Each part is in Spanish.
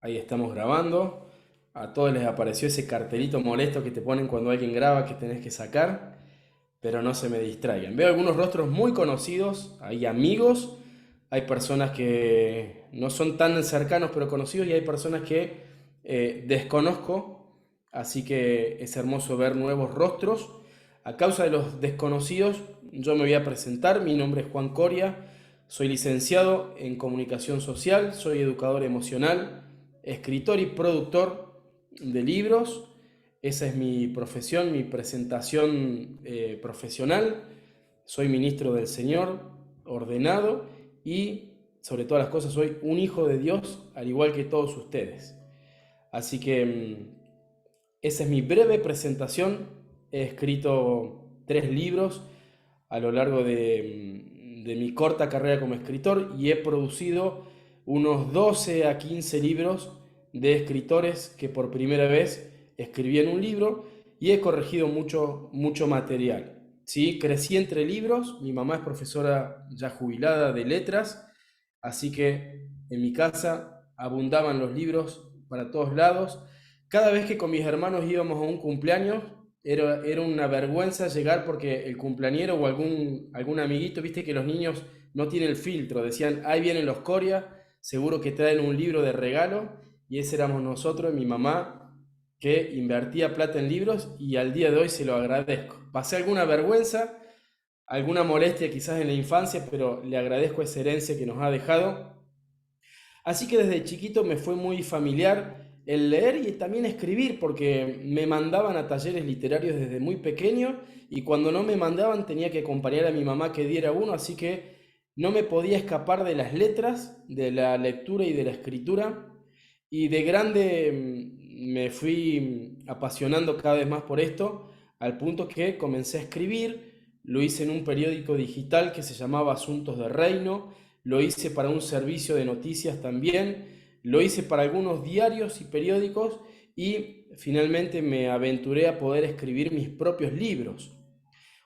Ahí estamos grabando. A todos les apareció ese cartelito molesto que te ponen cuando alguien graba que tenés que sacar, pero no se me distraigan. Veo algunos rostros muy conocidos, hay amigos, hay personas que no son tan cercanos pero conocidos y hay personas que desconozco, así que es hermoso ver nuevos rostros. A causa de los desconocidos, yo me voy a presentar. Mi nombre es Juan Coria, soy licenciado en comunicación social, soy educador emocional, escritor y productor de libros. Esa es mi profesión, mi presentación profesional. Soy ministro del Señor, ordenado y sobre todas las cosas soy un hijo de Dios, al igual que todos ustedes. Así que esa es mi breve presentación. He escrito 3 libros a lo largo de mi corta carrera como escritor y he producido unos 12 a 15 libros de escritores que por primera vez escribían un libro y he corregido mucho material. ¿Sí? Crecí entre libros, mi mamá es profesora ya jubilada de letras, así que en mi casa abundaban los libros para todos lados. Cada vez que con mis hermanos íbamos a un cumpleaños, era una vergüenza llegar porque el cumpleañero o algún amiguito, viste que los niños no tienen el filtro, decían, ahí vienen los Coria, seguro que traen un libro de regalo, y ese éramos nosotros, mi mamá, que invertía plata en libros y al día de hoy se lo agradezco. Pasé alguna vergüenza, alguna molestia quizás en la infancia, pero le agradezco esa herencia que nos ha dejado. Así que desde chiquito me fue muy familiar el leer y también escribir, porque me mandaban a talleres literarios desde muy pequeño y cuando no me mandaban tenía que acompañar a mi mamá que diera uno, así que no me podía escapar de las letras, de la lectura y de la escritura. Y de grande me fui apasionando cada vez más por esto, al punto que comencé a escribir. Lo hice en un periódico digital que se llamaba Asuntos de Reino, lo hice para un servicio de noticias también, lo hice para algunos diarios y periódicos y finalmente me aventuré a poder escribir mis propios libros.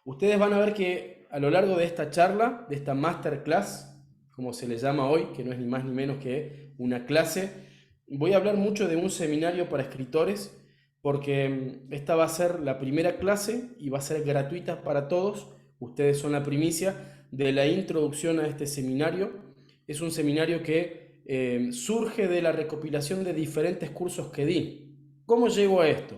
Ustedes van a ver que a lo largo de esta charla, de esta masterclass, como se le llama hoy, que no es ni más ni menos que una clase, voy a hablar mucho de un seminario para escritores, porque esta va a ser la primera clase y va a ser gratuita para todos. Ustedes son la primicia de la introducción a este seminario. Es un seminario que surge de la recopilación de diferentes cursos que di. ¿Cómo llego a esto?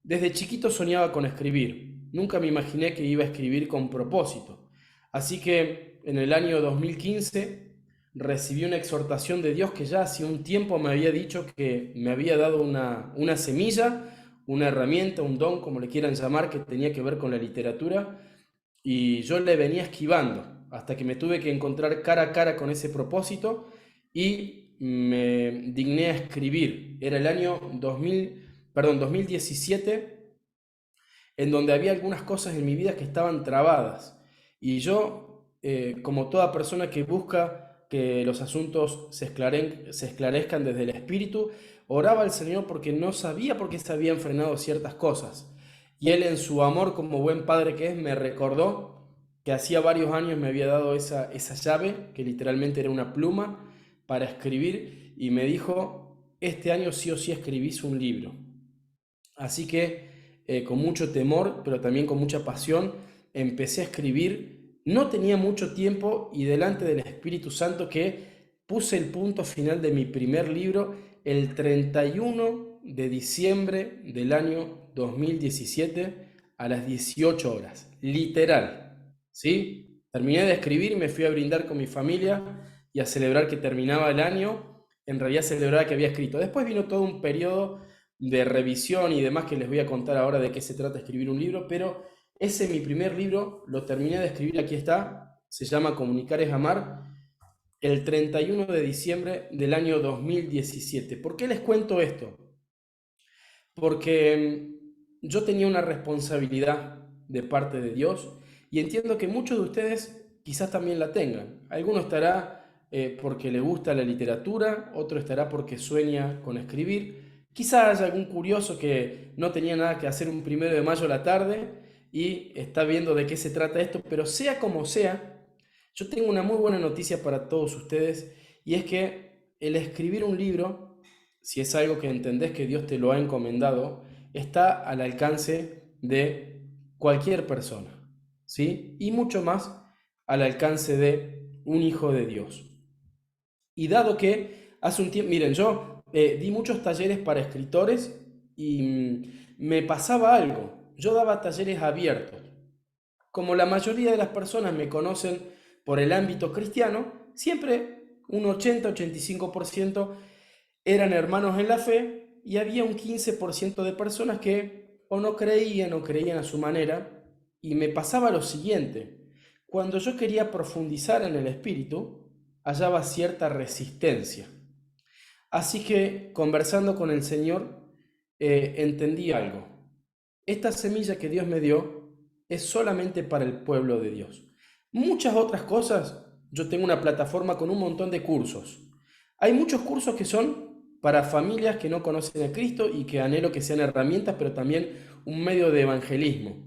Desde chiquito soñaba con escribir. Nunca me imaginé que iba a escribir con propósito. Así que en el año 2015 recibí una exhortación de Dios que ya hace un tiempo me había dicho que me había dado una semilla, una herramienta, un don, como le quieran llamar, que tenía que ver con la literatura. Y yo le venía esquivando hasta que me tuve que encontrar cara a cara con ese propósito y me digné a escribir. Era el año 2017, en donde había algunas cosas en mi vida que estaban trabadas. Y yo, como toda persona que busca que los asuntos se esclarezcan desde el espíritu, oraba al Señor porque no sabía por qué se habían frenado ciertas cosas. Y Él en su amor como buen padre que es me recordó que hacía varios años me había dado esa llave, que literalmente era una pluma, para escribir, y me dijo, este año sí o sí escribís un libro. Así que con mucho temor, pero también con mucha pasión, empecé a escribir. No tenía mucho tiempo y delante del Espíritu Santo que puse el punto final de mi primer libro el 31 de diciembre del año 2017 a las 18 horas. Literal, ¿sí? Terminé de escribir y me fui a brindar con mi familia y a celebrar que terminaba el año. En realidad celebraba que había escrito. Después vino todo un periodo de revisión y demás que les voy a contar ahora de qué se trata escribir un libro, pero ese mi primer libro lo terminé de escribir, aquí está, se llama Comunicar es Amar, el 31 de diciembre del año 2017. ¿Por qué les cuento esto? Porque yo tenía una responsabilidad de parte de Dios y entiendo que muchos de ustedes quizás también la tengan. Alguno estará porque le gusta la literatura, otro estará porque sueña con escribir. Quizás haya algún curioso que no tenía nada que hacer un 1 de mayo a la tarde y está viendo de qué se trata esto, pero sea como sea, yo tengo una muy buena noticia para todos ustedes y es que el escribir un libro si es algo que entendés que Dios te lo ha encomendado, está al alcance de cualquier persona, ¿sí? Y mucho más al alcance de un hijo de Dios. Y dado que hace un tiempo, miren, yo di muchos talleres para escritores y me pasaba algo. Yo daba talleres abiertos. Como la mayoría de las personas me conocen por el ámbito cristiano, siempre un 80-85% eran hermanos en la fe y había un 15% de personas que o creían a su manera. Y me pasaba lo siguiente: cuando yo quería profundizar en el espíritu, hallaba cierta resistencia. Así que, conversando con el Señor, entendí algo. Esta semilla que Dios me dio es solamente para el pueblo de Dios. Muchas otras cosas, yo tengo una plataforma con un montón de cursos. Hay muchos cursos que son para familias que no conocen a Cristo y que anhelo que sean herramientas, pero también un medio de evangelismo.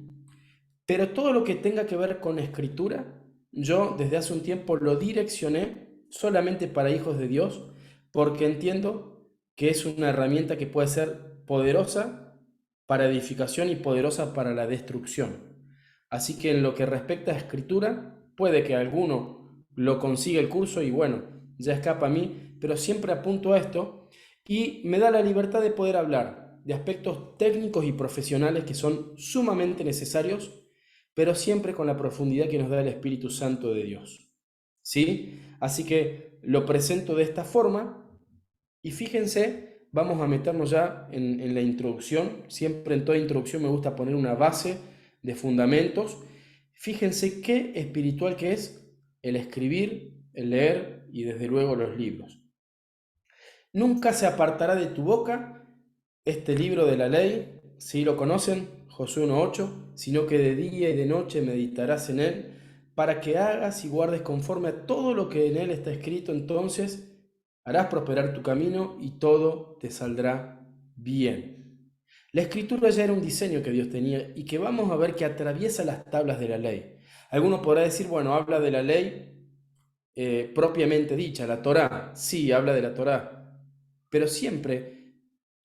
Pero todo lo que tenga que ver con escritura, yo desde hace un tiempo lo direccioné solamente para hijos de Dios, porque entiendo que es una herramienta que puede ser poderosa para edificación y poderosa para la destrucción. Así que en lo que respecta a escritura, puede que alguno lo consiga el curso y bueno, ya escapa a mí, pero siempre apunto a esto y me da la libertad de poder hablar de aspectos técnicos y profesionales que son sumamente necesarios, pero siempre con la profundidad que nos da el Espíritu Santo de Dios. ¿Sí? Así que lo presento de esta forma y fíjense, vamos a meternos ya en la introducción. Siempre en toda introducción me gusta poner una base de fundamentos. Fíjense qué espiritual que es el escribir, el leer y desde luego los libros. Nunca se apartará de tu boca este libro de la ley, si lo conocen, Josué 1:8, sino que de día y de noche meditarás en él, para que hagas y guardes conforme a todo lo que en él está escrito. Entonces harás prosperar tu camino y todo te saldrá bien. La escritura ya era un diseño que Dios tenía y que vamos a ver que atraviesa las tablas de la ley. Alguno podrá decir, bueno, habla de la ley propiamente dicha, la Torá. Sí, habla de la Torá, pero siempre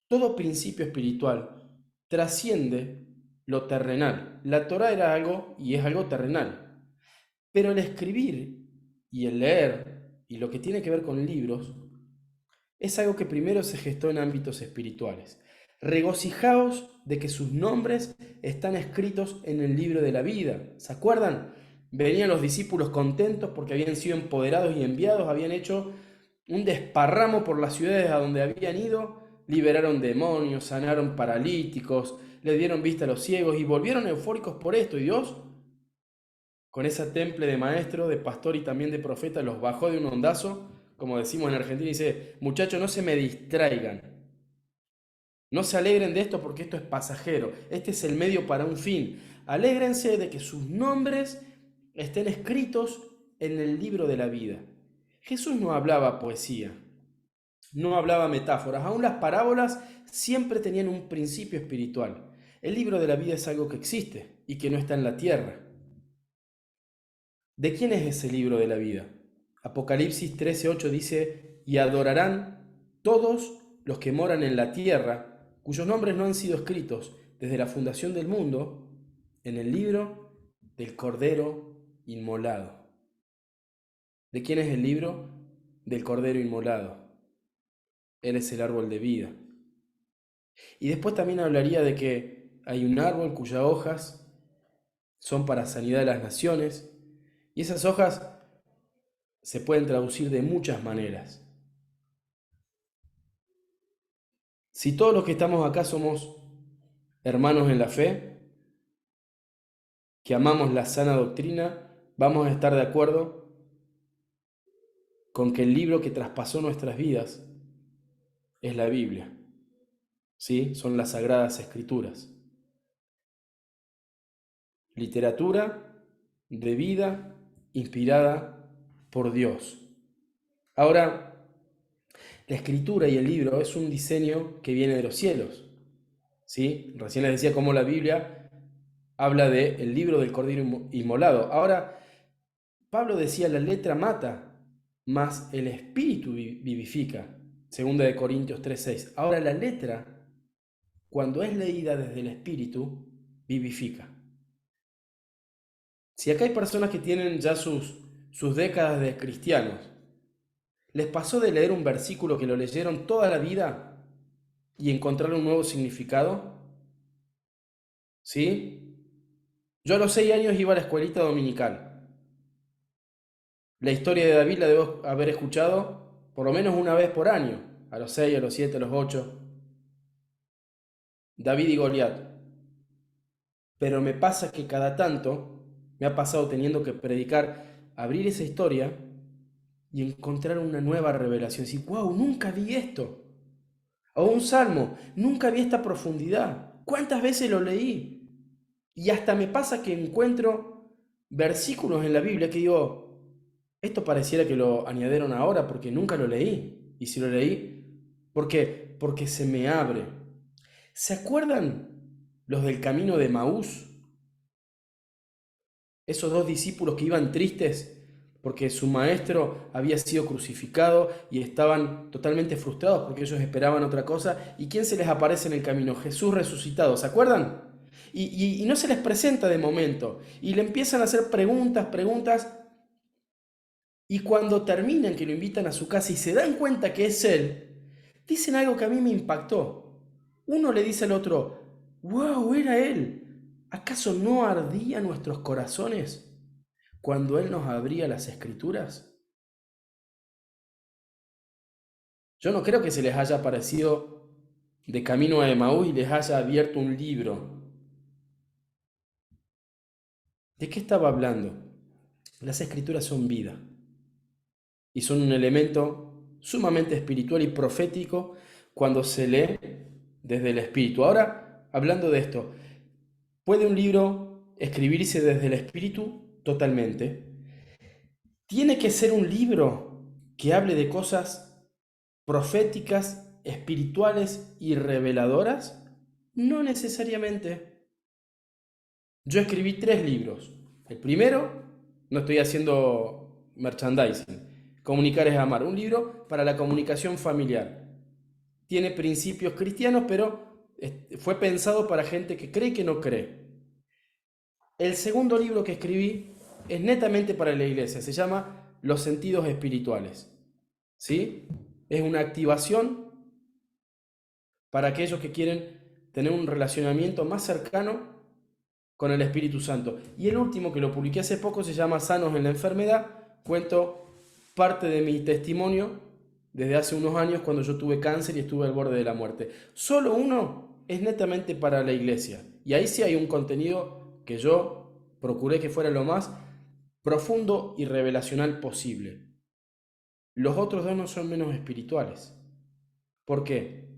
todo principio espiritual trasciende lo terrenal. La Torá era algo y es algo terrenal, pero el escribir y el leer y lo que tiene que ver con libros es algo que primero se gestó en ámbitos espirituales. Regocijaos de que sus nombres están escritos en el libro de la vida. ¿Se acuerdan? Venían los discípulos contentos porque habían sido empoderados y enviados, habían hecho un desparramo por las ciudades a donde habían ido, liberaron demonios, sanaron paralíticos, le dieron vista a los ciegos y volvieron eufóricos por esto. Y Dios, con esa temple de maestro, de pastor y también de profeta, los bajó de un ondazo, como decimos en Argentina, y dice: muchachos, no se me distraigan, no se alegren de esto porque esto es pasajero, este es el medio para un fin. Alégrense de que sus nombres estén escritos en el libro de la vida. Jesús no hablaba poesía, no hablaba metáforas, aún las parábolas siempre tenían un principio espiritual. El libro de la vida es algo que existe y que no está en la tierra. ¿De quién es ese libro de la vida? Apocalipsis 13:8 dice: y adorarán todos los que moran en la tierra, cuyos nombres no han sido escritos desde la fundación del mundo, en el libro del Cordero inmolado. ¿De quién es el libro? Del Cordero inmolado. Él es el árbol de vida. Y después también hablaría de que hay un árbol cuyas hojas son para sanidad de las naciones, y esas hojas se pueden traducir de muchas maneras. Si todos los que estamos acá somos hermanos en la fe, que amamos la sana doctrina, vamos a estar de acuerdo con que el libro que traspasó nuestras vidas es la Biblia, ¿sí? Son las Sagradas Escrituras. Literatura de vida inspirada por Dios. Ahora, la escritura y el libro es un diseño que viene de los cielos, ¿sí? Recién les decía cómo la Biblia habla del libro del Cordero inmolado. Ahora, Pablo decía: la letra mata, mas el espíritu vivifica. Segunda de Corintios 3:6. Ahora la letra, cuando es leída desde el Espíritu, vivifica. Si acá hay personas que tienen ya sus décadas de cristianos, ¿les pasó de leer un versículo que lo leyeron toda la vida y encontrar un nuevo significado? ¿Sí? Yo a los 6 años iba a la escuelita dominical. La historia de David la debo haber escuchado por lo menos una vez por año, a los 6, a los 7, a los 8. David y Goliat. Pero me pasa que cada tanto, me ha pasado teniendo que predicar, abrir esa historia y encontrar una nueva revelación. Decir, wow, nunca vi esto. O un salmo, nunca vi esta profundidad. ¿Cuántas veces lo leí? Y hasta me pasa que encuentro versículos en la Biblia que digo, esto pareciera que lo añadieron ahora porque nunca lo leí. Y si lo leí, ¿por qué? Porque se me abre. ¿Se acuerdan los del camino de Maús? Esos dos discípulos que iban tristes porque su maestro había sido crucificado y estaban totalmente frustrados porque ellos esperaban otra cosa. ¿Y quién se les aparece en el camino? Jesús resucitado, ¿se acuerdan? Y no se les presenta de momento. Y le empiezan a hacer preguntas. Y cuando terminan, que lo invitan a su casa y se dan cuenta que es él, dicen algo que a mí me impactó. Uno le dice al otro, wow, era él. ¿Acaso no ardían nuestros corazones cuando Él nos abría las escrituras? Yo no creo que se les haya aparecido de camino a Emaús y les haya abierto un libro. ¿De qué estaba hablando? Las escrituras son vida y son un elemento sumamente espiritual y profético cuando se lee desde el Espíritu. Ahora, hablando de esto, ¿puede un libro escribirse desde el Espíritu? Totalmente. ¿Tiene que ser un libro que hable de cosas proféticas, espirituales y reveladoras? No necesariamente. Yo escribí 3 libros. El primero, no estoy haciendo merchandising, Comunicar es amar, un libro para la comunicación familiar. Tiene principios cristianos, pero fue pensado para gente que cree y que no cree. El segundo libro que escribí es netamente para la iglesia, se llama Los sentidos espirituales. ¿Sí? Es una activación para aquellos que quieren tener un relacionamiento más cercano con el Espíritu Santo. Y el último, que lo publiqué hace poco, se llama Sanos en la Enfermedad. Cuento parte de mi testimonio desde hace unos años cuando yo tuve cáncer y estuve al borde de la muerte. Solo uno es netamente para la iglesia. Y ahí sí hay un contenido que yo procuré que fuera lo más profundo y revelacional posible. Los otros dos no son menos espirituales. ¿Por qué?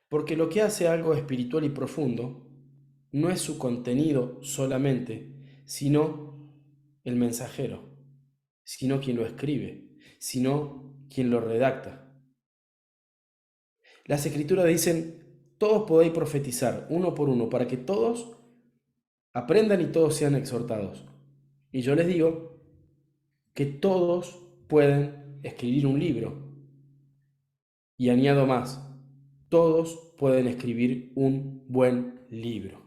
Porque lo que hace algo espiritual y profundo no es su contenido solamente, sino el mensajero, sino quien lo escribe, sino quien lo redacta. Las escrituras dicen, todos podéis profetizar, uno por uno, para que todos aprendan y todos sean exhortados. Y yo les digo que todos pueden escribir un libro. Y añado más, todos pueden escribir un buen libro.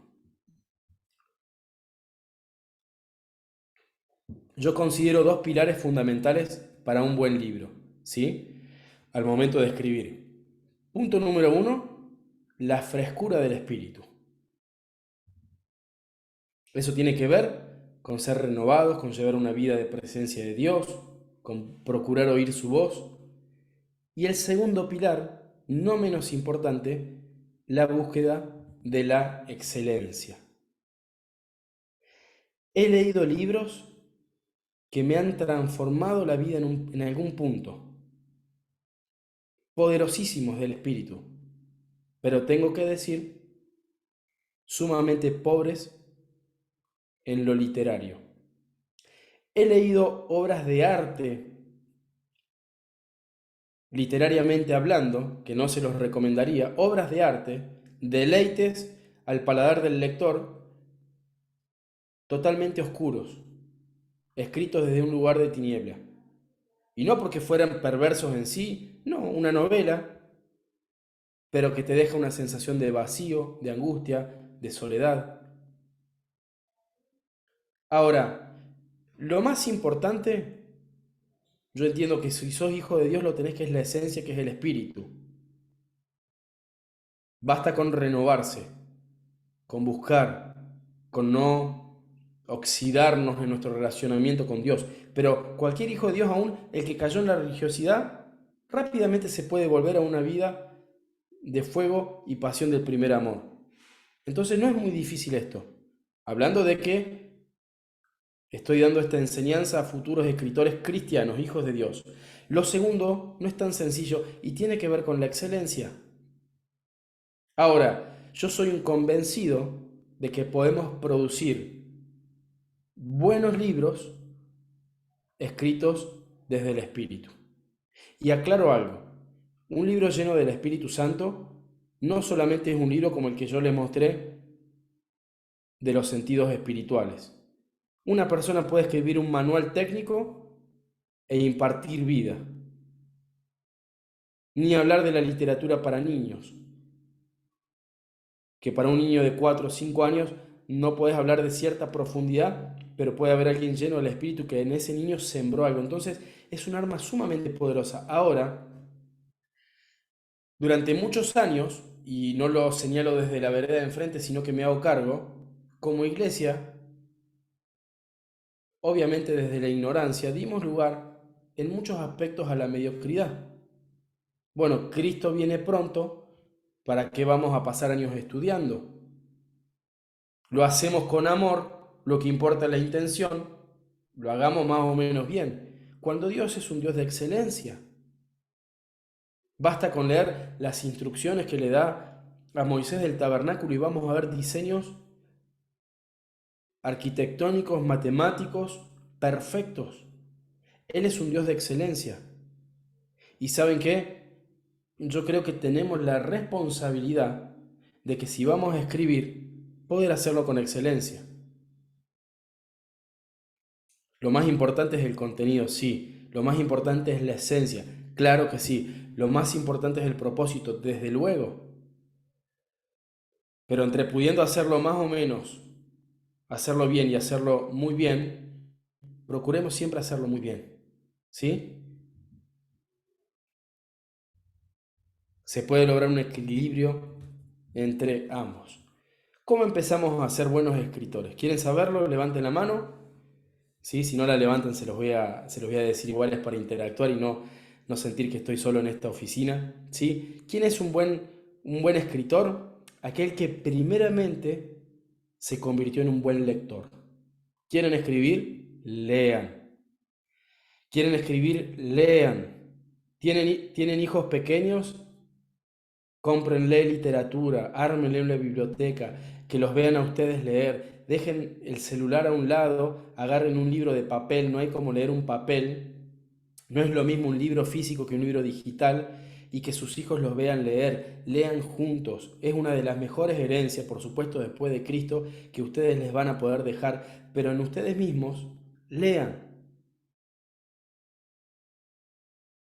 Yo considero 2 pilares fundamentales para un buen libro, ¿sí? Al momento de escribir. Punto número 1, la frescura del espíritu. Eso tiene que ver con ser renovados, con llevar una vida de presencia de Dios, con procurar oír su voz. Y el segundo pilar, no menos importante, la búsqueda de la excelencia. He leído libros que me han transformado la vida en algún punto, poderosísimos del espíritu, pero tengo que decir, sumamente pobres en lo literario. He leído obras de arte, literariamente hablando, que no se los recomendaría, obras de arte, deleites al paladar del lector, totalmente oscuros, escritos desde un lugar de tiniebla. Y no porque fueran perversos en sí, no, una novela, pero que te deja una sensación de vacío, de angustia, de soledad. Ahora, lo más importante, yo entiendo que si sos hijo de Dios lo tenés que es la esencia, que es el espíritu. Basta con renovarse, con buscar, con no oxidarnos en nuestro relacionamiento con Dios. Pero cualquier hijo de Dios, aún el que cayó en la religiosidad, rápidamente se puede volver a una vida de fuego y pasión del primer amor. Entonces no es muy difícil esto. Hablando de que estoy dando esta enseñanza a futuros escritores cristianos, hijos de Dios. Lo segundo no es tan sencillo y tiene que ver con la excelencia. Ahora, yo soy un convencido de que podemos producir buenos libros escritos desde el Espíritu. Y aclaro algo, un libro lleno del Espíritu Santo no solamente es un libro como el que yo les mostré de los sentidos espirituales. Una persona puede escribir un manual técnico e impartir vida. Ni hablar de la literatura para niños, que para un niño de 4 o 5 años no puedes hablar de cierta profundidad, pero puede haber alguien lleno del Espíritu que en ese niño sembró algo. Entonces es un arma sumamente poderosa. Ahora, durante muchos años, y no lo señalo desde la vereda de enfrente, sino que me hago cargo, como iglesia, obviamente desde la ignorancia, dimos lugar en muchos aspectos a la mediocridad. Bueno, Cristo viene pronto, ¿para qué vamos a pasar años estudiando? Lo hacemos con amor, lo que importa es la intención, lo hagamos más o menos bien. Cuando Dios es un Dios de excelencia, basta con leer las instrucciones que le da a Moisés del tabernáculo y vamos a ver diseños arquitectónicos, matemáticos, perfectos. Él es un Dios de excelencia. ¿Y saben qué? Yo creo que tenemos la responsabilidad de que si vamos a escribir, poder hacerlo con excelencia. Lo más importante es el contenido, sí. Lo más importante es la esencia, claro que sí. Lo más importante es el propósito, desde luego. Pero entre pudiendo hacerlo más o menos, hacerlo bien y hacerlo muy bien, procuremos siempre hacerlo muy bien. ¿Sí? Se puede lograr un equilibrio entre ambos. ¿Cómo empezamos a ser buenos escritores? ¿Quieren saberlo? Levanten la mano. ¿Sí? Si no la levantan, se los voy a decir igual, es para interactuar y no sentir que estoy solo en esta oficina. ¿Sí? ¿Quién es un buen escritor? Aquel que primeramente se convirtió en un buen lector. ¿Quieren escribir? Lean. ¿Quieren escribir? Lean. ¿Tienen hijos pequeños? Cómprenle literatura, ármenle una biblioteca, que los vean a ustedes leer, dejen el celular a un lado, agarren un libro de papel, no hay como leer un papel, no es lo mismo un libro físico que un libro digital, y que sus hijos los vean leer, lean juntos, es una de las mejores herencias, por supuesto después de Cristo, que ustedes les van a poder dejar, pero en ustedes mismos, lean.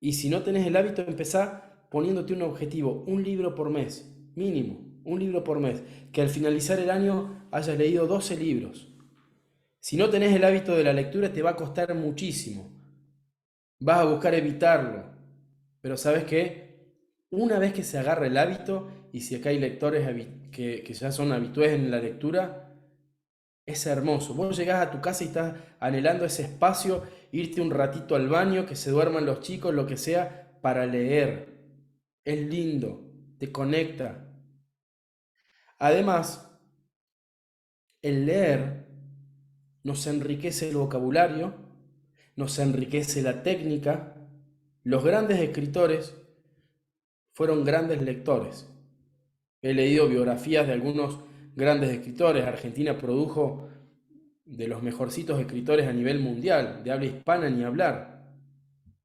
Y si no tenés el hábito, empezá poniéndote un objetivo, un libro por mes, mínimo, un libro por mes, que al finalizar el año hayas leído 12 libros. Si no tenés el hábito de la lectura, te va a costar muchísimo. Vas a buscar evitarlo. Pero ¿sabes qué? Una vez que se agarra el hábito, y si acá hay lectores que ya son habitués en la lectura, es hermoso. Vos llegás a tu casa y estás anhelando ese espacio, irte un ratito al baño, que se duerman los chicos, lo que sea, para leer. Es lindo, te conecta. Además, el leer nos enriquece el vocabulario, nos enriquece la técnica. Los grandes escritores fueron grandes lectores. He leído biografías de algunos grandes escritores. Argentina produjo de los mejorcitos escritores a nivel mundial, de habla hispana ni hablar.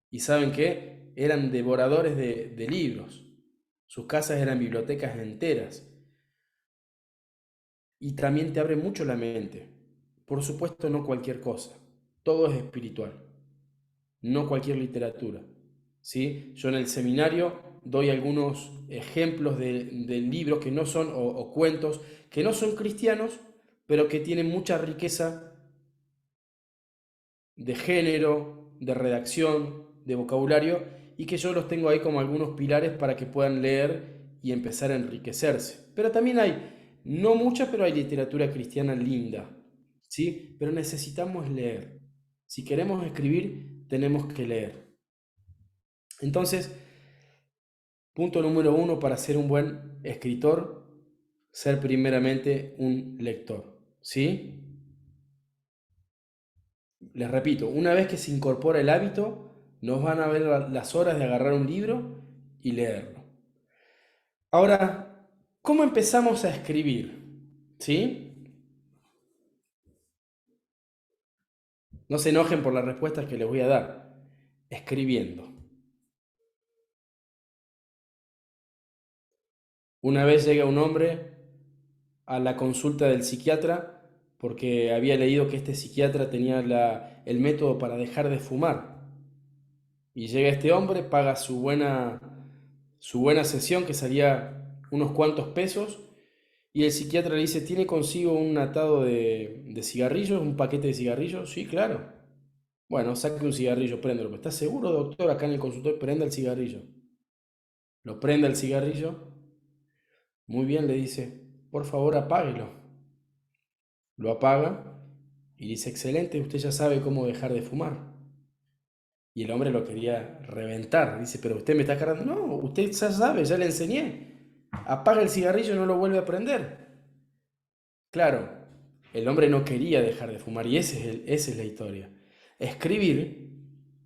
¿Y saben qué? Eran devoradores de libros. Sus casas eran bibliotecas enteras. Y también te abre mucho la mente. Por supuesto, no cualquier cosa. Todo es espiritual. no cualquier literatura. ¿Sí? Yo en el seminario doy algunos ejemplos de libros que no son, o cuentos, que no son cristianos, pero que tienen mucha riqueza de género, de redacción, de vocabulario, y que yo los tengo ahí como algunos pilares para que puedan leer y empezar a enriquecerse. Pero también hay, no mucha, pero hay literatura cristiana linda, ¿sí? Pero necesitamos leer. Si queremos escribir, tenemos que leer. Entonces, punto número uno para ser un buen escritor, ser primeramente un lector, ¿sí? Les repito, una vez que se incorpora el hábito, nos van a ver las horas de agarrar un libro y leerlo. Ahora, ¿cómo empezamos a escribir? ¿Sí? No se enojen por las respuestas que les voy a dar. Escribiendo. Una vez llega un hombre a la consulta del psiquiatra porque había leído que este psiquiatra tenía el método para dejar de fumar. Y llega este hombre, paga su buena sesión, que salía unos cuantos pesos, y el psiquiatra le dice, ¿tiene consigo un atado de cigarrillos, un paquete de cigarrillos? Sí, claro. Bueno, saque un cigarrillo, préndelo. ¿Estás seguro, doctor? Acá en el consultorio, prenda el cigarrillo. Lo prende el cigarrillo. Muy bien, le dice, por favor apáguelo. Lo apaga y dice, excelente, usted ya sabe cómo dejar de fumar. Y el hombre lo quería reventar. Dice, pero usted me está cargando. No, usted ya sabe, ya le enseñé. Apaga el cigarrillo y no lo vuelve a prender. Claro, el hombre no quería dejar de fumar y esa es la historia. Escribir,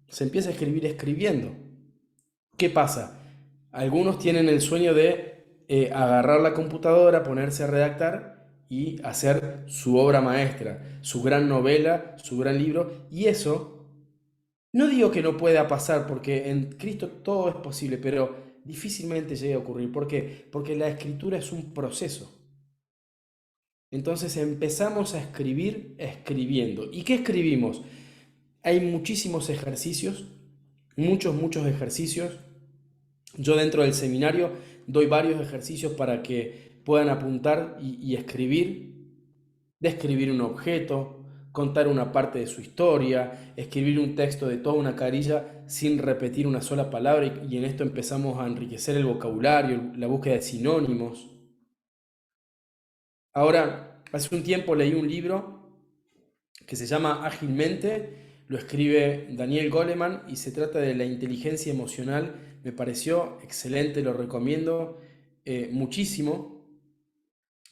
se empieza a escribir escribiendo. ¿Qué pasa? Algunos tienen el sueño de agarrar la computadora, ponerse a redactar y hacer su obra maestra, su gran novela, su gran libro, y eso no digo que no pueda pasar, porque en Cristo todo es posible, pero difícilmente llega a ocurrir. ¿Por qué? Porque la escritura es un proceso. Entonces empezamos a escribir escribiendo. ¿Y qué escribimos? Hay muchísimos ejercicios, muchos ejercicios. Yo dentro del seminario doy varios ejercicios para que puedan apuntar y escribir, describir un objeto, contar una parte de su historia, escribir un texto de toda una carilla sin repetir una sola palabra, y en esto empezamos a enriquecer el vocabulario, la búsqueda de sinónimos. Ahora, hace un tiempo leí un libro que se llama Ágilmente, lo escribe Daniel Goleman y se trata de la inteligencia emocional. Me pareció excelente, lo recomiendo muchísimo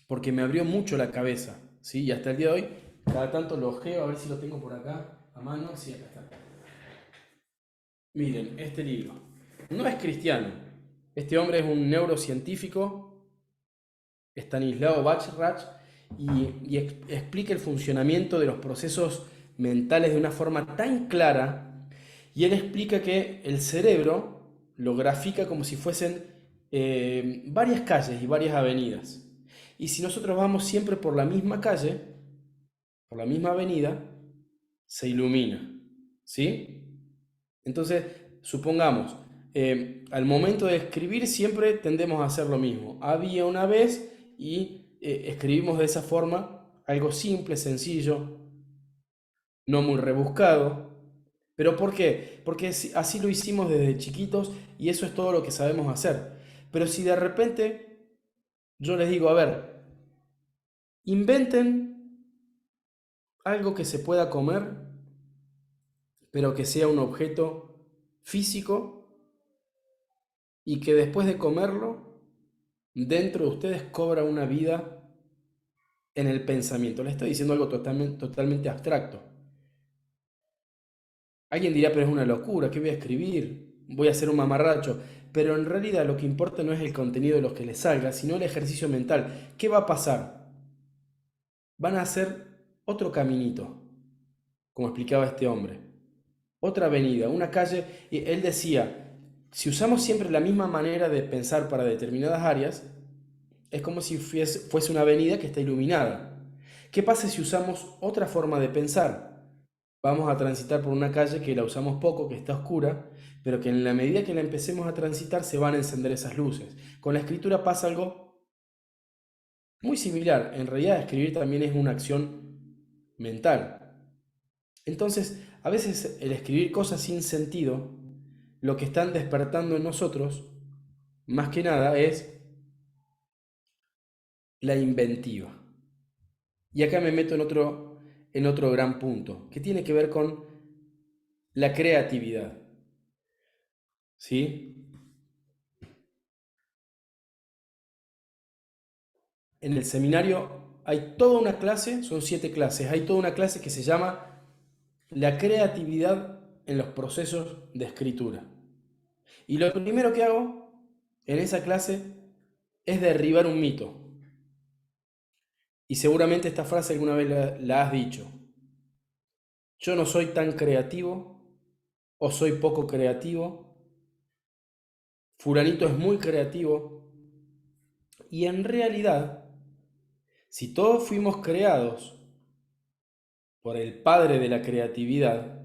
porque me abrió mucho la cabeza, ¿sí? Y hasta el día de hoy, cada tanto lo ojeo, a ver si lo tengo por acá a mano. Sí, acá está. Miren, este libro no es cristiano. Este hombre es un neurocientífico, Stanislao Bachrach, y explica el funcionamiento de los procesos mentales de una forma tan clara, y él explica que el cerebro lo grafica como si fuesen varias calles y varias avenidas. Y si nosotros vamos siempre por la misma calle, por la misma avenida, se ilumina. ¿Sí? Entonces, supongamos, al momento de escribir siempre tendemos a hacer lo mismo. Había una vez y escribimos de esa forma, algo simple, sencillo, no muy rebuscado. ¿Pero por qué? Porque así lo hicimos desde chiquitos y eso es todo lo que sabemos hacer. Pero si de repente yo les digo, a ver, inventen algo que se pueda comer, pero que sea un objeto físico y que después de comerlo, dentro de ustedes cobra una vida en el pensamiento. Le estoy diciendo algo totalmente abstracto. Alguien dirá, pero es una locura, ¿qué voy a escribir? Voy a hacer un mamarracho. Pero en realidad lo que importa no es el contenido de lo que les salga, sino el ejercicio mental. ¿Qué va a pasar? Van a hacer otro caminito, como explicaba este hombre. Otra avenida, una calle. Y él decía, si usamos siempre la misma manera de pensar para determinadas áreas, es como si fuese una avenida que está iluminada. ¿Qué pasa si usamos otra forma de pensar? vamos a transitar por una calle que la usamos poco, que está oscura, pero que en la medida que la empecemos a transitar se van a encender esas luces. Con la escritura pasa algo muy similar. En realidad escribir también es una acción mental. Entonces, a veces el escribir cosas sin sentido, lo que están despertando en nosotros, más que nada, es la inventiva. Y acá me meto en otro gran punto, que tiene que ver con la creatividad. ¿Sí? En el seminario hay toda una clase, son 7 clases, hay toda una clase que se llama la creatividad en los procesos de escritura. Y lo primero que hago en esa clase es derribar un mito. Y seguramente esta frase alguna vez la has dicho. Yo no soy tan creativo o soy poco creativo. Fulanito es muy creativo. Y en realidad, si todos fuimos creados por el padre de la creatividad,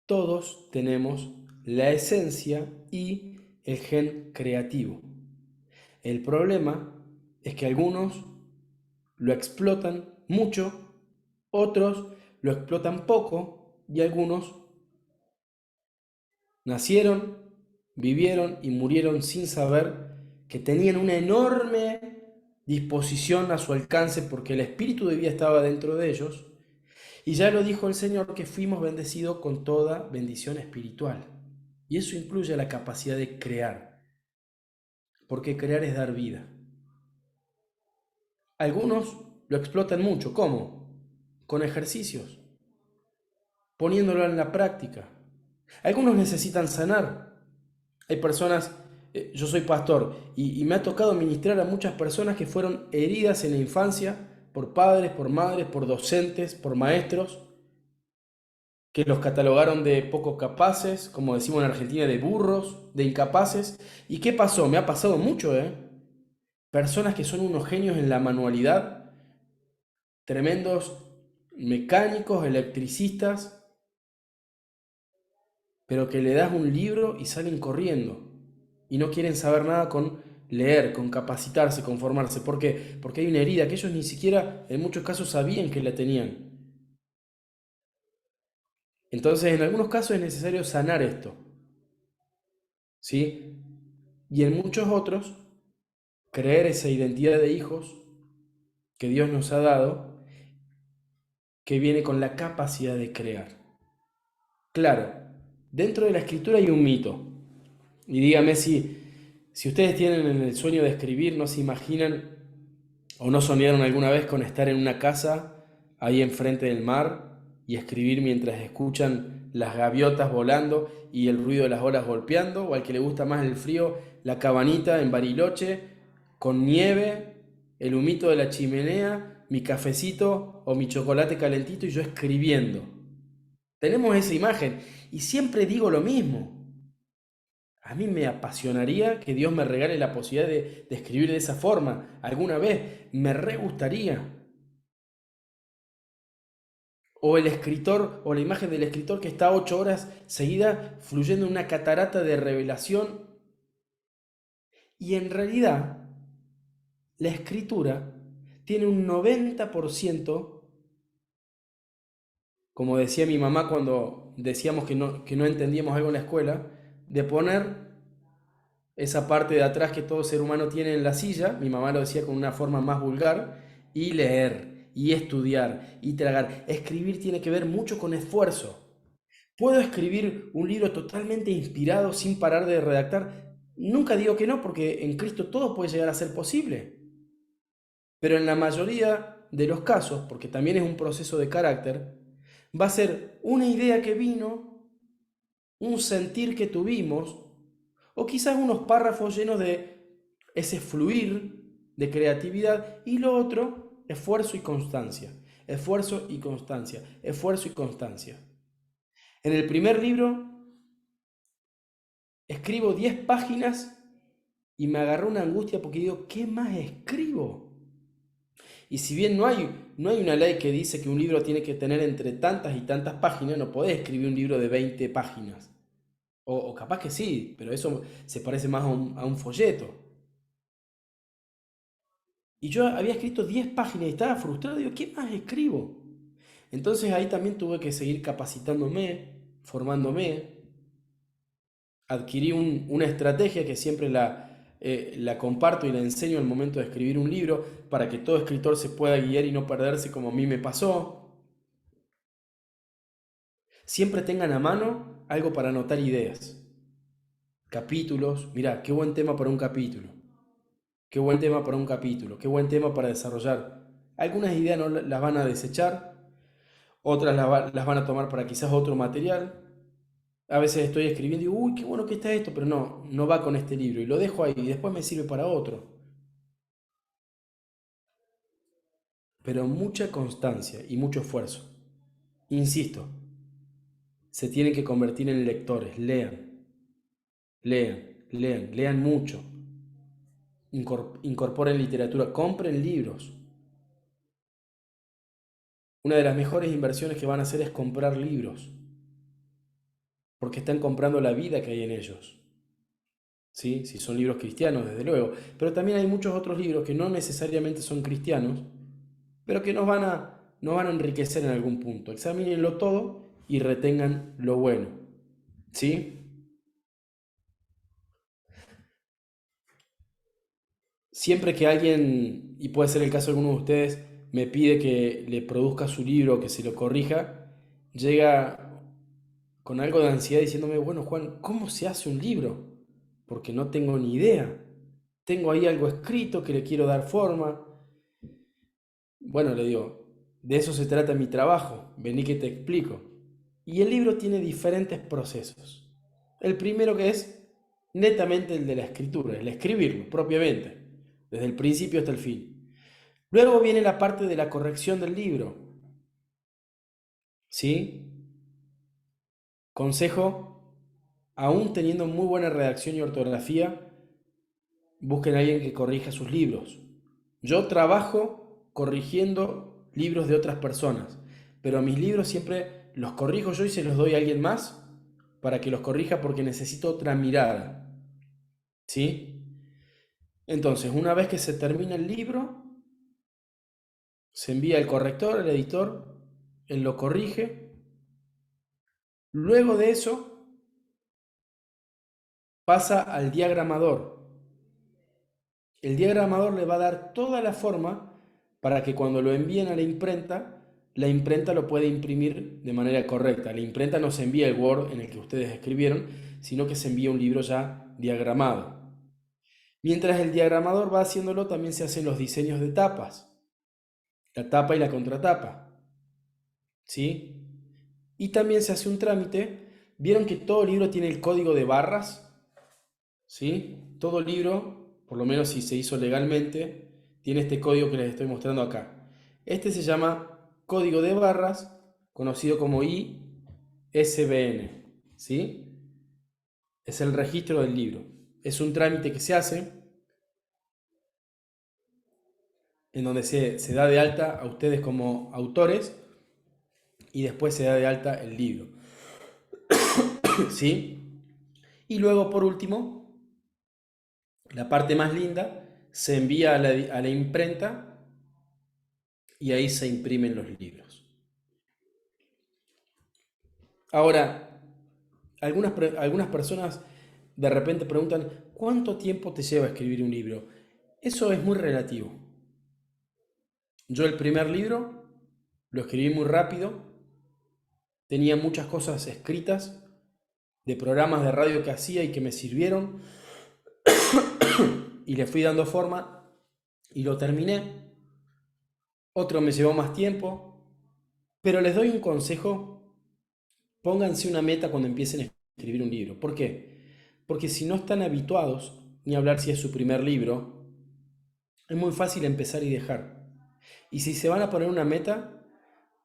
todos tenemos la esencia y el gen creativo. El problema es que algunos lo explotan mucho, otros lo explotan poco y algunos nacieron, vivieron y murieron sin saber que tenían una enorme disposición a su alcance porque el espíritu de vida estaba dentro de ellos. Y ya lo dijo el Señor que fuimos bendecidos con toda bendición espiritual. Y eso incluye la capacidad de crear, porque crear es dar vida. Algunos lo explotan mucho. ¿Cómo? Con ejercicios, poniéndolo en la práctica. Algunos necesitan sanar. Hay personas, yo soy pastor y me ha tocado ministrar a muchas personas que fueron heridas en la infancia por padres, por madres, por docentes, por maestros, que los catalogaron de poco capaces, como decimos en Argentina, de burros, de incapaces. ¿Y qué pasó? Me ha pasado mucho, ¿eh? Personas que son unos genios en la manualidad, tremendos mecánicos, electricistas, pero que le das un libro y salen corriendo y no quieren saber nada con leer, con capacitarse, con formarse. ¿Por qué? Porque hay una herida que ellos ni siquiera en muchos casos sabían que la tenían. Entonces, en algunos casos es necesario sanar esto, ¿sí? Y en muchos otros, creer esa identidad de hijos que Dios nos ha dado, que viene con la capacidad de crear. Claro, dentro de la escritura hay un mito. Y dígame si ustedes tienen el sueño de escribir, no se imaginan o no soñaron alguna vez con estar en una casa ahí enfrente del mar y escribir mientras escuchan las gaviotas volando y el ruido de las olas golpeando, o al que le gusta más el frío, la cabanita en Bariloche con nieve, el humito de la chimenea, mi cafecito o mi chocolate calentito y yo escribiendo. Tenemos esa imagen y siempre digo lo mismo. A mí me apasionaría que Dios me regale la posibilidad de escribir de esa forma. Alguna vez me re gustaría. O el escritor, o la imagen del escritor que está 8 horas seguidas fluyendo en una catarata de revelación. Y en realidad, la escritura tiene un 90%, como decía mi mamá cuando decíamos que no entendíamos algo en la escuela, de poner esa parte de atrás que todo ser humano tiene en la silla, mi mamá lo decía con una forma más vulgar, y leer, y estudiar, y tragar. Escribir tiene que ver mucho con esfuerzo. ¿Puedo escribir un libro totalmente inspirado sin parar de redactar? Nunca digo que no, porque en Cristo todo puede llegar a ser posible. Pero en la mayoría de los casos, porque también es un proceso de carácter, va a ser una idea que vino, un sentir que tuvimos, o quizás unos párrafos llenos de ese fluir de creatividad, y lo otro, esfuerzo y constancia, esfuerzo y constancia, esfuerzo y constancia. En el primer libro escribo 10 páginas y me agarró una angustia porque digo, ¿qué más escribo? Y si bien no hay una ley que dice que un libro tiene que tener entre tantas y tantas páginas, no podés escribir un libro de 20 páginas. O capaz que sí, pero eso se parece más a un folleto. Y yo había escrito 10 páginas y estaba frustrado. Digo, ¿qué más escribo? Entonces ahí también tuve que seguir capacitándome, formándome. Adquirí una estrategia que siempre la comparto y la enseño al momento de escribir un libro para que todo escritor se pueda guiar y no perderse como a mí me pasó. Siempre tengan a mano algo para anotar ideas, capítulos. Mirá, qué buen tema para un capítulo, qué buen tema para un capítulo, qué buen tema para desarrollar. Algunas ideas no las van a desechar, otras las van a tomar para quizás otro material. A veces estoy escribiendo y digo, uy, qué bueno que está esto, pero no va con este libro y lo dejo ahí y después me sirve para otro. Pero mucha constancia y mucho esfuerzo. Insisto, se tienen que convertir en lectores. Lean, lean, lean, lean mucho. Incorporen literatura, compren libros. Una de las mejores inversiones que van a hacer es comprar libros, porque están comprando la vida que hay en ellos. ¿Sí? Si son libros cristianos, desde luego. Pero también hay muchos otros libros que no necesariamente son cristianos, pero que nos van a enriquecer en algún punto. Examínenlo todo y retengan lo bueno. ¿Sí? Siempre que alguien, y puede ser el caso de alguno de ustedes, me pide que le produzca su libro, que se lo corrija, llega con algo de ansiedad diciéndome, bueno, Juan, ¿cómo se hace un libro? Porque no tengo ni idea. Tengo ahí algo escrito que le quiero dar forma. Bueno, le digo, de eso se trata mi trabajo, vení que te explico. Y el libro tiene diferentes procesos. El primero que es netamente el de la escritura, el escribirlo propiamente, desde el principio hasta el fin. Luego viene la parte de la corrección del libro. ¿Sí? Consejo, aún teniendo muy buena redacción y ortografía, busquen a alguien que corrija sus libros. Yo trabajo corrigiendo libros de otras personas, pero mis libros siempre los corrijo yo y se los doy a alguien más para que los corrija porque necesito otra mirada. ¿Sí? Entonces, una vez que se termina el libro, se envía al corrector, al editor, él lo corrige. Luego de eso, pasa al diagramador. El diagramador le va a dar toda la forma para que cuando lo envíen a la imprenta lo pueda imprimir de manera correcta. La imprenta no se envía el Word en el que ustedes escribieron, sino que se envía un libro ya diagramado. Mientras el diagramador va haciéndolo, también se hacen los diseños de tapas, la tapa y la contratapa, ¿sí? Y también se hace un trámite. ¿Vieron que todo libro tiene el código de barras? ¿Sí? Todo libro, por lo menos si se hizo legalmente, tiene este código que les estoy mostrando acá. Este se llama código de barras, conocido como ISBN, ¿sí? Es el registro del libro. Es un trámite que se hace en donde se da de alta a ustedes como autores y después se da de alta el libro, ¿sí? Y luego, por último, la parte más linda, se envía a la imprenta y ahí se imprimen los libros. Ahora, algunas personas de repente preguntan, ¿cuánto tiempo te lleva escribir un libro? Eso es muy relativo. Yo el primer libro lo escribí muy rápido, tenía muchas cosas escritas de programas de radio que hacía y que me sirvieron y le fui dando forma y lo terminé. Otro me llevó más tiempo, pero les doy un consejo: pónganse una meta cuando empiecen a escribir un libro. ¿Por qué? Porque si no están habituados, ni hablar si es su primer libro, es muy fácil empezar y dejar. Y si se van a poner una meta,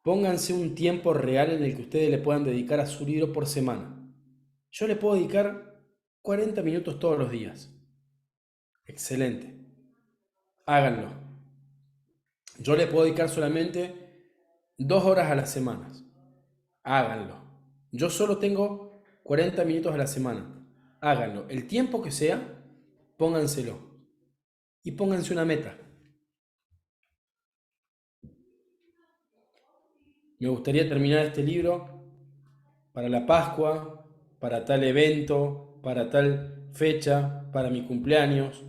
pónganse un tiempo real en el que ustedes le puedan dedicar a su libro por semana. Yo le puedo dedicar 40 minutos todos los días. Excelente. Háganlo. Yo le puedo dedicar solamente 2 horas a la semana. Háganlo. Yo solo tengo 40 minutos a la semana. Háganlo. El tiempo que sea, pónganselo. Y pónganse una meta. Me gustaría terminar este libro para la Pascua, para tal evento, para tal fecha, para mi cumpleaños.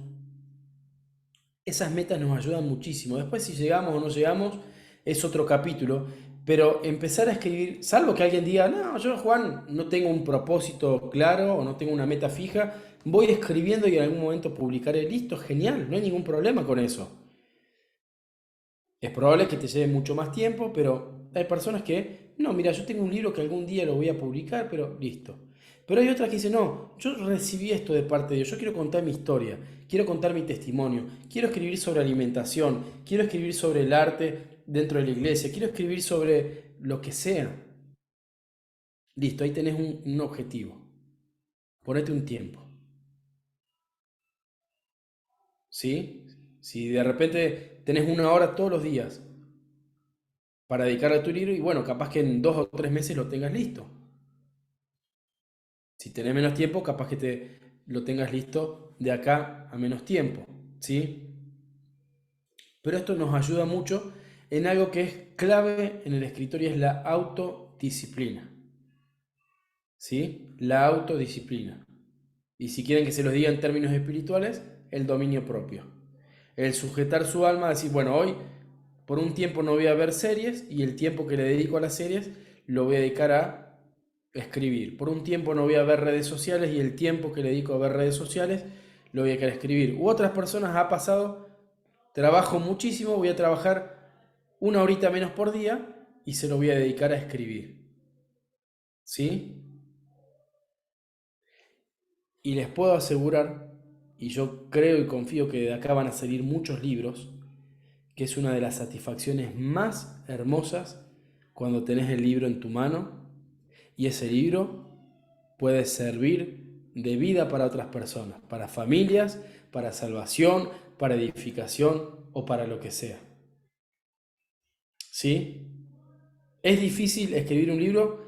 Esas metas nos ayudan muchísimo. Después si llegamos o no llegamos es otro capítulo, pero empezar a escribir, salvo que alguien diga, no, yo Juan no tengo un propósito claro o no tengo una meta fija, voy escribiendo y en algún momento publicaré, listo, genial, no hay ningún problema con eso. Es probable que te lleve mucho más tiempo, pero hay personas que, no, mira, yo tengo un libro que algún día lo voy a publicar, pero listo. Pero hay otras que dicen, no, yo recibí esto de parte de Dios, yo quiero contar mi historia, quiero contar mi testimonio, quiero escribir sobre alimentación, quiero escribir sobre el arte dentro de la iglesia, quiero escribir sobre lo que sea. Listo, ahí tenés un objetivo. Ponete un tiempo, ¿sí? Si de repente tenés 1 hora todos los días para dedicar a tu libro y bueno, capaz que en 2 o 3 meses lo tengas listo. Si tenés menos tiempo, capaz que te lo tengas listo de acá a menos tiempo, ¿sí? Pero esto nos ayuda mucho en algo que es clave en el escritorio, es la autodisciplina, ¿sí? La autodisciplina. Y si quieren que se los diga en términos espirituales, el dominio propio. El sujetar su alma, decir, bueno, hoy por un tiempo no voy a ver series y el tiempo que le dedico a las series lo voy a dedicar a escribir. Por un tiempo no voy a ver redes sociales y el tiempo que le dedico a ver redes sociales lo voy a querer escribir. U otras personas ha pasado, trabajo muchísimo, voy a trabajar 1 horita menos por día y se lo voy a dedicar a escribir. ¿Sí? Y les puedo asegurar, y yo creo y confío que de acá van a salir muchos libros, que es una de las satisfacciones más hermosas cuando tenés el libro en tu mano y ese libro puede servir de vida para otras personas, para familias, para salvación, para edificación o para lo que sea. ¿Sí? ¿Es difícil escribir un libro?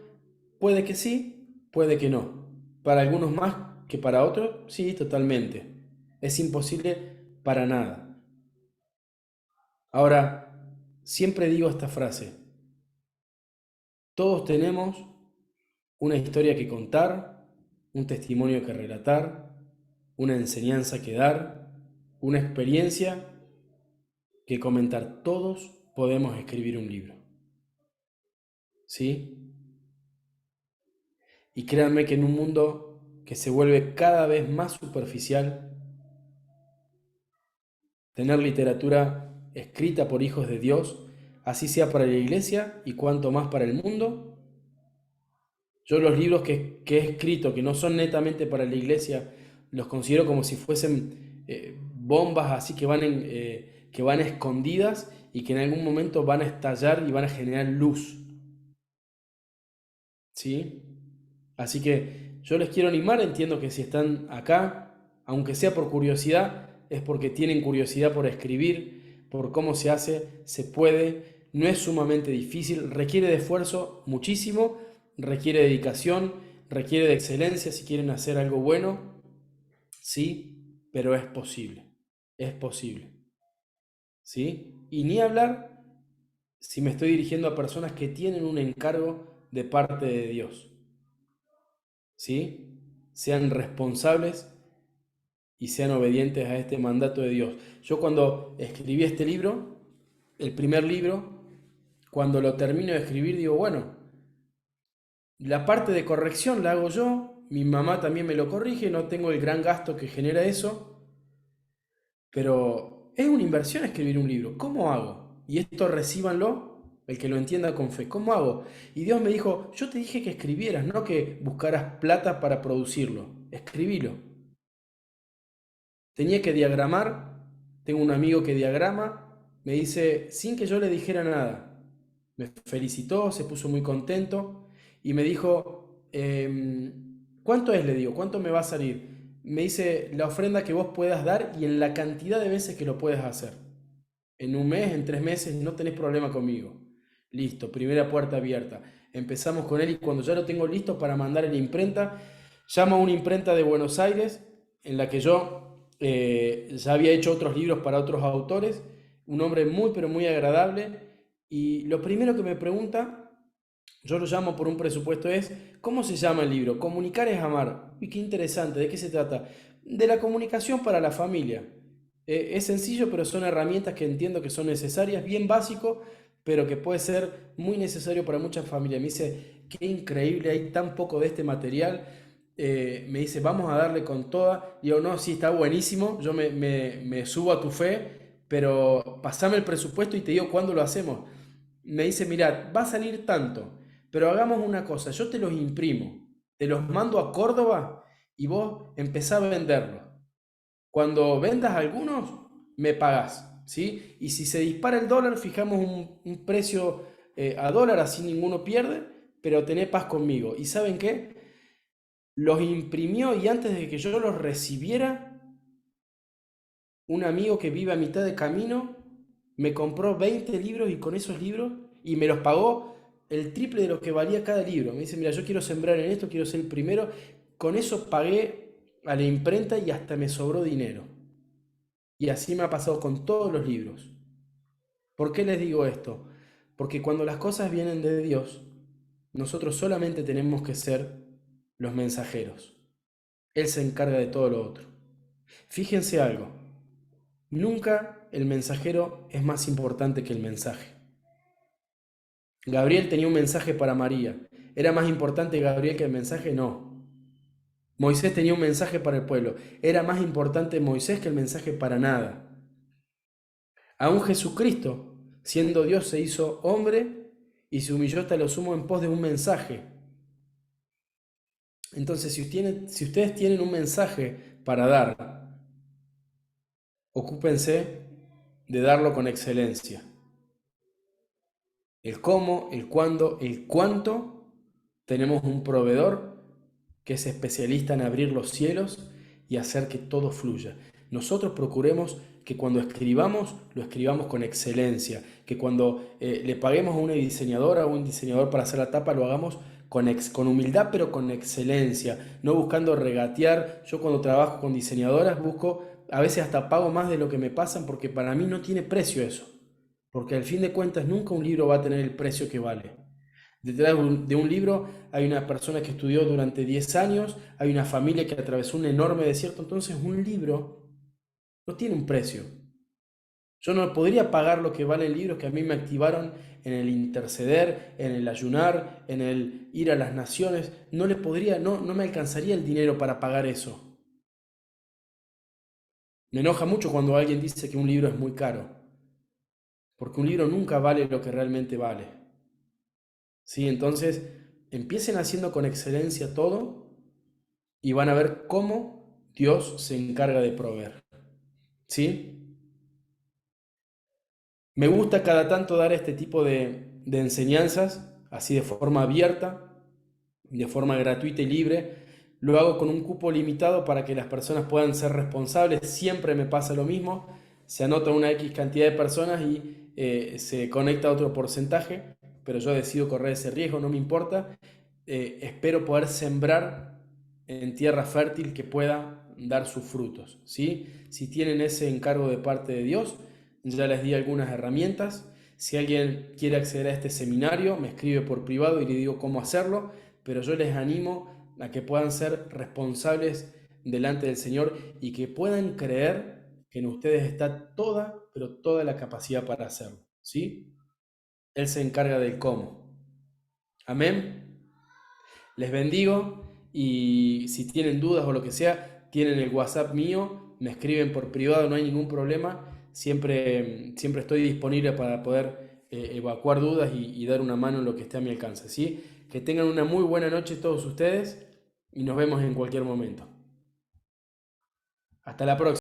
Puede que sí, puede que no. Para algunos más que para otros, sí, totalmente. Es imposible para nada. Ahora, siempre digo esta frase. Todos tenemos una historia que contar, un testimonio que relatar, una enseñanza que dar, una experiencia que comentar. Todos podemos escribir un libro, ¿sí? Y créanme que en un mundo que se vuelve cada vez más superficial, tener literatura escrita por hijos de Dios, así sea para la iglesia y cuanto más para el mundo. Yo los libros que he escrito, que no son netamente para la iglesia, los considero como si fuesen bombas así que van escondidas y que en algún momento van a estallar y van a generar luz, ¿sí? Así que yo les quiero animar, entiendo que si están acá, aunque sea por curiosidad, es porque tienen curiosidad por escribir, por cómo se hace, se puede, no es sumamente difícil, requiere de esfuerzo muchísimo, requiere dedicación, requiere de excelencia si quieren hacer algo bueno, sí, pero es posible, ¿sí? Y ni hablar si me estoy dirigiendo a personas que tienen un encargo de parte de Dios. ¿Sí? Sean responsables y sean obedientes a este mandato de Dios. Yo cuando escribí este libro, el primer libro, cuando lo termino de escribir, digo, bueno, la parte de corrección la hago yo, mi mamá también me lo corrige, no tengo el gran gasto que genera eso, pero es una inversión escribir un libro. ¿Cómo hago? Y esto recíbanlo, el que lo entienda con fe. ¿Cómo hago? Y Dios me dijo, yo te dije que escribieras, no que buscaras plata para producirlo. Escribilo. Tenía que diagramar, tengo un amigo que diagrama, me dice, sin que yo le dijera nada, me felicitó, se puso muy contento y me dijo, ¿cuánto es? Le digo, ¿cuánto me va a salir? Me dice, la ofrenda que vos puedas dar y en la cantidad de veces que lo puedas hacer. en un mes, en 3 meses, no tenés problema conmigo. Listo, primera puerta abierta. Empezamos con él y cuando ya lo tengo listo para mandar en la imprenta, llamo a una imprenta de Buenos Aires en la que yo ya había hecho otros libros para otros autores, un hombre muy pero muy agradable y lo primero que me pregunta, yo lo llamo por un presupuesto, es ¿cómo se llama el libro? Comunicar es amar. Uy, qué interesante, ¿de qué se trata? De la comunicación para la familia. Es sencillo, pero son herramientas que entiendo que son necesarias, bien básico, pero que puede ser muy necesario para muchas familias. Me dice, qué increíble, hay tan poco de este material. Me dice, vamos a darle con toda. Y yo, no, sí, está buenísimo, yo me subo a tu fe, pero pasame el presupuesto y te digo cuándo lo hacemos. Me dice, mirad, va a salir tanto, pero hagamos una cosa, yo te los imprimo, te los mando a Córdoba y vos empezás a venderlos. Cuando vendas algunos, me pagás, ¿sí? Y si se dispara el dólar, fijamos un precio a dólar, así ninguno pierde, pero tené paz conmigo. ¿Y saben qué? Los imprimió y antes de que yo los recibiera, un amigo que vive a mitad de camino me compró 20 libros y con esos libros y me los pagó el triple de lo que valía cada libro. Me dice, mira, yo quiero sembrar en esto, quiero ser el primero. Con eso pagué a la imprenta y hasta me sobró dinero. Y así me ha pasado con todos los libros. ¿Por qué les digo esto? Porque cuando las cosas vienen de Dios, nosotros solamente tenemos que ser los mensajeros. Él se encarga de todo lo otro. Fíjense algo, nunca el mensajero es más importante que el mensaje. Gabriel tenía un mensaje para María. ¿Era más importante Gabriel que el mensaje? No. Moisés tenía un mensaje para el pueblo. ¿Era más importante Moisés que el mensaje? Para nada. Aún Jesucristo, siendo Dios, se hizo hombre y se humilló hasta lo sumo en pos de un mensaje. Entonces, si ustedes tienen un mensaje para dar, ocúpense de darlo con excelencia. El cómo, el cuándo, el cuánto, tenemos un proveedor que es especialista en abrir los cielos y hacer que todo fluya. Nosotros procuremos que cuando escribamos, lo escribamos con excelencia, que cuando le paguemos a una diseñadora o un diseñador para hacer la tapa, lo hagamos con humildad, pero con excelencia, no buscando regatear. Yo cuando trabajo con diseñadoras busco, a veces hasta pago más de lo que me pasan porque para mí no tiene precio eso, porque al fin de cuentas nunca un libro va a tener el precio que vale. Detrás de un libro hay una persona que estudió durante 10 años, hay una familia que atravesó un enorme desierto, entonces un libro no tiene un precio. Yo no podría pagar lo que valen libros que a mí me activaron en el interceder, en el ayunar, en el ir a las naciones. No le podría, no me alcanzaría el dinero para pagar eso. Me enoja mucho cuando alguien dice que un libro es muy caro, porque un libro nunca vale lo que realmente vale. ¿Sí? Entonces, empiecen haciendo con excelencia todo y van a ver cómo Dios se encarga de proveer. ¿Sí? Me gusta cada tanto dar este tipo de enseñanzas, así de forma abierta, de forma gratuita y libre. Lo hago con un cupo limitado para que las personas puedan ser responsables. Siempre me pasa lo mismo. Se anota una X cantidad de personas y se conecta otro porcentaje, pero yo decido correr ese riesgo, no me importa. Espero poder sembrar en tierra fértil que pueda dar sus frutos, ¿sí? Si tienen ese encargo de parte de Dios, ya les di algunas herramientas. Si alguien quiere acceder a este seminario, me escribe por privado y le digo cómo hacerlo, pero yo les animo a que puedan ser responsables delante del Señor y que puedan creer que en ustedes está toda, pero toda la capacidad para hacerlo, ¿sí? Él se encarga del cómo. Amén. Les bendigo y si tienen dudas o lo que sea, tienen el WhatsApp mío, me escriben por privado, no hay ningún problema. Siempre estoy disponible para poder evacuar dudas y dar una mano en lo que esté a mi alcance, ¿sí? Que tengan una muy buena noche todos ustedes y nos vemos en cualquier momento. Hasta la próxima.